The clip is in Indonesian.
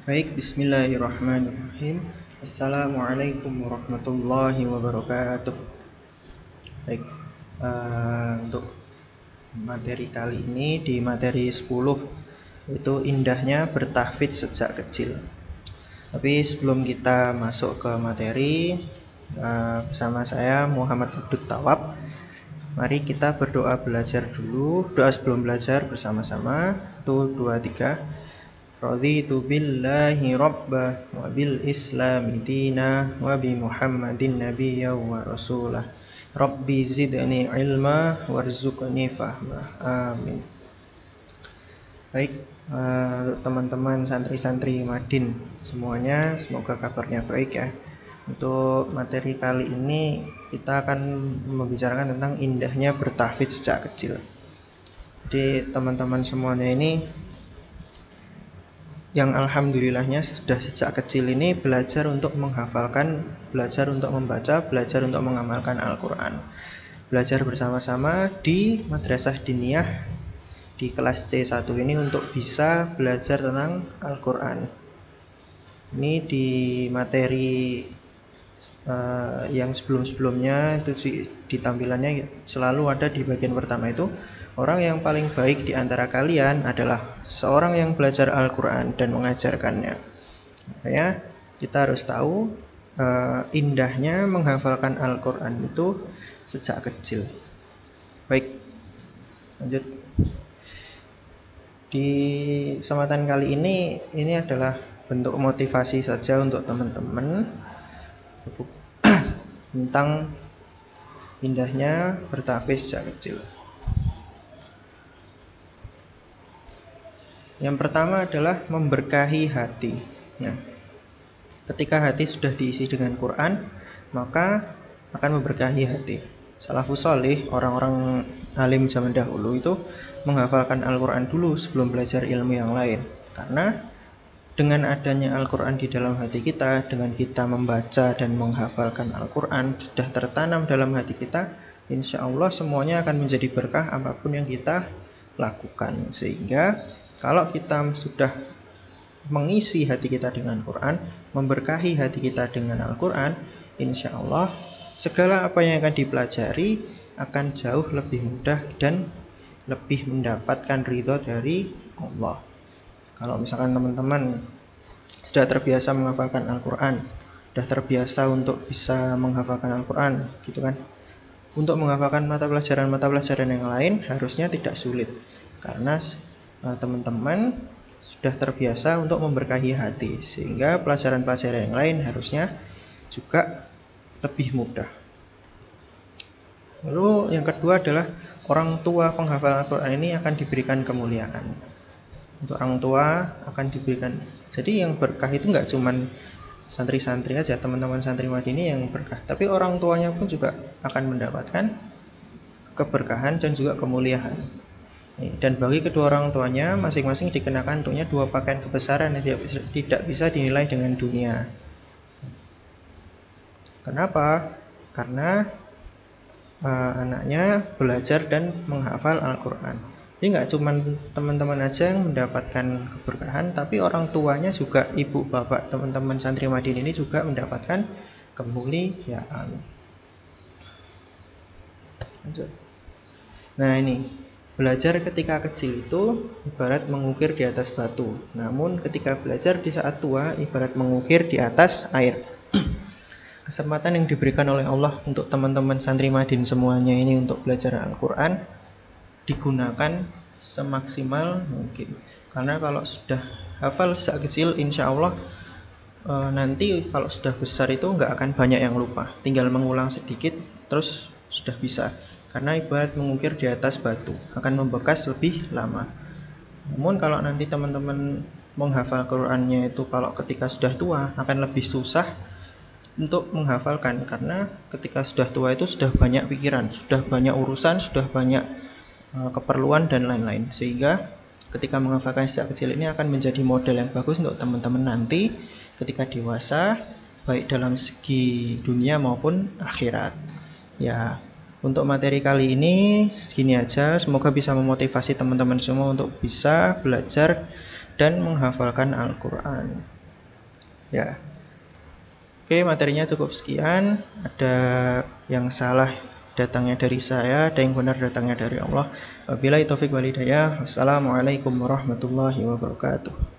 Baik, bismillahirrahmanirrahim. Assalamualaikum warahmatullahi wabarakatuh. Baik, untuk materi kali ini di materi 10 itu indahnya bertahfidz sejak kecil. Tapi sebelum kita masuk ke materi, bersama saya Muhammad Abdul Tawab, mari kita berdoa belajar dulu. Doa sebelum belajar bersama-sama. 1, 2, 3. Raditu billahi rabba wa bil islami dina wa bi muhammadin nabiyya wa rasulah. Rabbi zidni ilma warzuqni fahma. Amin. Baik, teman-teman santri-santri Madin semuanya, semoga kabarnya baik ya. Untuk materi kali ini kita akan membicarakan tentang indahnya bertahfidz sejak kecil. Jadi teman-teman semuanya ini yang alhamdulillahnya sudah sejak kecil ini belajar untuk menghafalkan, belajar untuk membaca, belajar untuk mengamalkan Al-Quran. Belajar bersama-sama di Madrasah Diniyah di kelas C1 ini untuk bisa belajar tentang Al-Quran. Ini di materi yang sebelum-sebelumnya itu di tampilannya selalu ada di bagian pertama itu, orang yang paling baik di antara kalian adalah seorang yang belajar Al-Quran dan mengajarkannya. Makanya kita harus tahu indahnya menghafalkan Al-Quran itu sejak kecil. Baik, lanjut. Di kesempatan kali ini adalah bentuk motivasi saja untuk teman-teman tentang indahnya bertahfidz sejak kecil. Yang pertama adalah memberkahi hati. Nah, ketika hati sudah diisi dengan Quran, maka akan memberkahi hati. Salafus shalih, orang-orang alim zaman dahulu itu menghafalkan Al-Quran dulu sebelum belajar ilmu yang lain. Karena dengan adanya Al-Quran di dalam hati kita, dengan kita membaca dan menghafalkan Al-Quran sudah tertanam dalam hati kita, insya Allah semuanya akan menjadi berkah apapun yang kita lakukan. Sehingga kalau kita sudah mengisi hati kita dengan Quran, memberkahi hati kita dengan Al-Quran, insya Allah segala apa yang akan dipelajari akan jauh lebih mudah dan lebih mendapatkan ridho dari Allah. Kalau misalkan teman-teman sudah terbiasa menghafalkan Al-Quran, sudah terbiasa untuk bisa menghafalkan Al-Quran, gitu kan? Untuk menghafalkan mata pelajaran yang lain harusnya tidak sulit, karena teman-teman sudah terbiasa untuk memberkahi hati, sehingga pelajaran-pelajaran yang lain harusnya juga lebih mudah. Lalu yang kedua adalah orang tua penghafal Al-Quran ini akan diberikan kemuliaan. Untuk orang tua akan diberikan. Jadi yang berkah itu nggak cuman santri-santri aja, teman-teman santri Madini yang berkah, tapi orang tuanya pun juga akan mendapatkan keberkahan dan juga kemuliaan. Dan bagi kedua orang tuanya masing-masing dikenakan untuknya 2 pakaian kebesaran yang tidak bisa dinilai dengan dunia. Kenapa? Karena anaknya belajar dan menghafal Al-Quran. Jadi nggak cuma teman-teman aja yang mendapatkan keberkahan, tapi orang tuanya juga, ibu bapak teman-teman santri Madin ini juga mendapatkan kemuliaan. Nah ini, belajar ketika kecil itu ibarat mengukir di atas batu, namun ketika belajar di saat tua ibarat mengukir di atas air. Kesempatan yang diberikan oleh Allah untuk teman-teman santri Madin semuanya ini untuk belajar Al-Quran digunakan semaksimal mungkin. Karena kalau sudah hafal sejak kecil, insya Allah nanti kalau sudah besar itu nggak akan banyak yang lupa, tinggal mengulang sedikit terus sudah bisa. Karena ibarat mengukir di atas batu, akan membekas lebih lama. Namun kalau nanti teman-teman menghafal Qurannya itu kalau ketika sudah tua akan lebih susah untuk menghafalkan, karena ketika sudah tua itu sudah banyak pikiran, sudah banyak urusan, sudah banyak keperluan dan lain-lain, sehingga ketika menghafalkan sejak kecil ini akan menjadi model yang bagus untuk teman-teman nanti ketika dewasa, baik dalam segi dunia maupun akhirat. Ya, untuk materi kali ini segini aja, semoga bisa memotivasi teman-teman semua untuk bisa belajar dan menghafalkan Al-Quran. Ya. Oke, materinya cukup sekian. Ada yang salah datangnya dari saya, ada yang benar datangnya dari Allah. Wabillahi taufik wal hidayah. Wassalamualaikum warahmatullahi wabarakatuh.